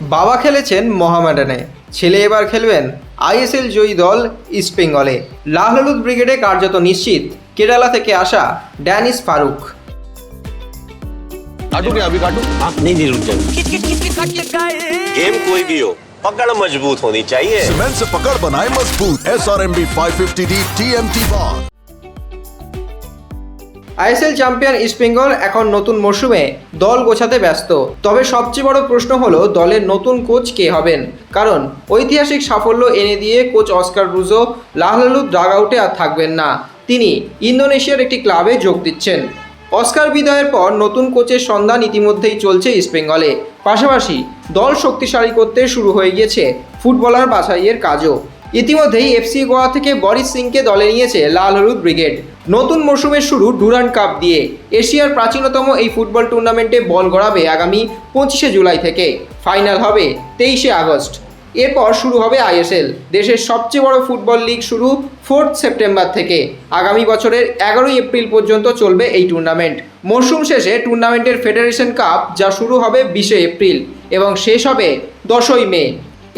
বাবা খেলেছেন মোহামেডানে, ছেলে এবার খেলবেন আইএসএল জয়ী দল ইস্টবেঙ্গলে। লাল হলুদ ব্রিগেডে কার্যত নিশ্চিত কেরালা থেকে আসা ড্যানিশ ফারুক। काटू क्या अभी काटू? आप नहीं रुक जाएंगे। गेम कोई भी हो, पकड़ मजबूत होनी चाहिए। सीमेंट से पकड़ बनाए मजबूत। SRMB 550D TMT bar। ISL champion East Bengal এখন নতুন মরশুমে দল গোছাতে ব্যস্ত। তবে সবচেয়ে বড় প্রশ্ন হলো দলের নতুন কোচ কে হবেন। কারণ ঐতিহাসিক সাফল্য এনে দিয়ে কোচ অস্কার ব্রুজো লাল হলুদ ডাগ আউটে আর থাকবেন না। তিনি ইন্দোনেশিয়ার একটি ক্লাবে যোগ দিচ্ছেন। অস্কার বিদায়ের পর নতুন কোচের সন্ধান ইতিমধ্যেই চলছে ইস্টবেঙ্গলে। পাশাপাশি দল শক্তিশালী করতে শুরু হয়ে গিয়েছে ফুটবলার বাছাইয়ের কাজও। ইতিমধ্যেই এফসি গোয়া থেকে বরিস সিংকে দলে নিয়েছে লাল হলুদ ব্রিগেড। নতুন মরশুমের শুরু ডুরান্ড কাপ দিয়ে। এশিয়ার প্রাচীনতম এই ফুটবল টুর্নামেন্টে বল গড়াবে আগামী 25শে জুলাই থেকে। ফাইনাল হবে 23শে আগস্ট। এরপর শুরু হবে আইএসএল। দেশের সবচেয়ে বড় ফুটবল লিগ শুরু 4 সেপ্টেম্বর থেকে। আগামী বছরের 11 এপ্রিল পর্যন্ত চলবে এই টুর্নামেন্ট। মরশুম শেষে টুর্নামেন্টের ফেডারেশন কাপ যা শুরু হবে 20শে এপ্রিল এবং শেষ হবে 10ই মে।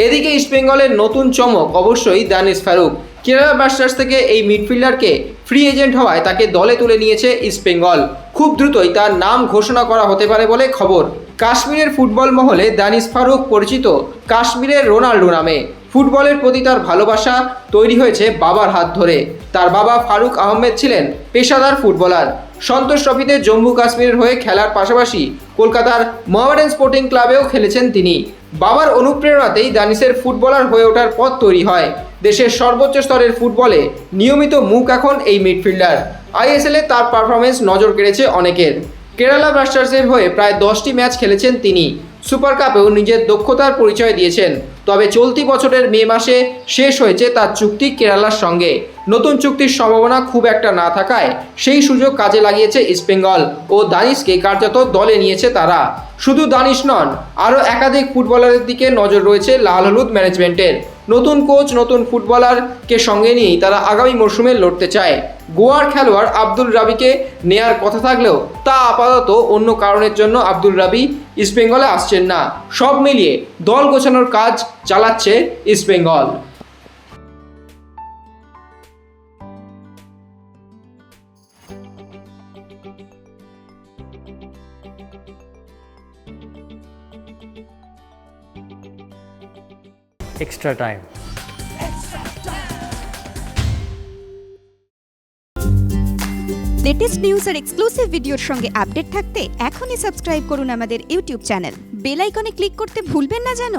এদিকে ইস্টবেঙ্গলের নতুন চমক অবশ্যই দানিশ ফারুক। কেরালা ব্লাস্টার্স থেকে এই মিডফিল্ডারকে ফ্রি এজেন্ট হওয়ায় তাকে দলে তুলে নিয়েছে ইস্টবেঙ্গল। খুব দ্রুতই তার নাম ঘোষণা করা হতে পারে বলে খবর। কাশ্মীরের ফুটবল মহলে দানিশ ফারুক পরিচিত কাশ্মীরের রোনাল্ডো নামে। ফুটবলের প্রতি তার ভালোবাসা তৈরি হয়েছে বাবার হাত ধরে। তার বাবা ফারুক আহমেদ ছিলেন পেশাদার ফুটবলার। সন্তোষ ট্রফিতে জম্মু কাশ্মীরের হয়ে খেলার পাশাপাশি কলকাতার মোহামেডান স্পোর্টিং ক্লাবেও খেলেছেন তিনি। বাবার অনুপ্রেরণাতেই দানিশের ফুটবলার হয়ে ওঠার পথ তৈরি হয়। দেশের সর্বোচ্চ স্তরের ফুটবলে নিয়মিত মুখ এখন এই মিডফিল্ডার। আইএসএলে তার পারফরমেন্স নজর কেড়েছে অনেকের। কেরালা ব্লাস্টার্সের হয়ে প্রায় 10টি ম্যাচ খেলেছেন তিনি। সুপার কাপেও নিজের দক্ষতার পরিচয় দিয়েছেন। তবে চলতি বছরের মে মাসে শেষ হয়েছে তার চুক্তি কেরালার সঙ্গে। নতুন চুক্তির সম্ভাবনা খুব একটা না থাকায় সেই সুযোগ কাজে লাগিয়েছে ইস্টবেঙ্গল ও দানিশকে কার্যত দলে নিয়েছে তারা। শুধু দানিশ নন, আরও একাধিক ফুটবলারের দিকে নজর রয়েছে লাল হলুদ ম্যানেজমেন্টের। নতুন কোচ, নতুন ফুটবলারকে সঙ্গে নিয়েই তারা আগামী মরশুমে লড়তে চায়। গোয়ার খেলোয়াড় আব্দুল রাবিকে নেয়ার কথা থাকলেও তা আপাতত অন্য কারণের জন্য আব্দুল রাবি ইস্টবেঙ্গলে আসছেন না। সব মিলিয়ে দল গোছানোর কাজ চালাচ্ছে East Bengal. extra time. Latest news আর এক্সক্লুসিভ ভিডিওর সঙ্গে আপডেট থাকতে এখনই সাবস্ক্রাইব করুন আমাদের ইউটিউব চ্যানেল। বেল আইকনে ক্লিক করতে ভুলবেন না যেন।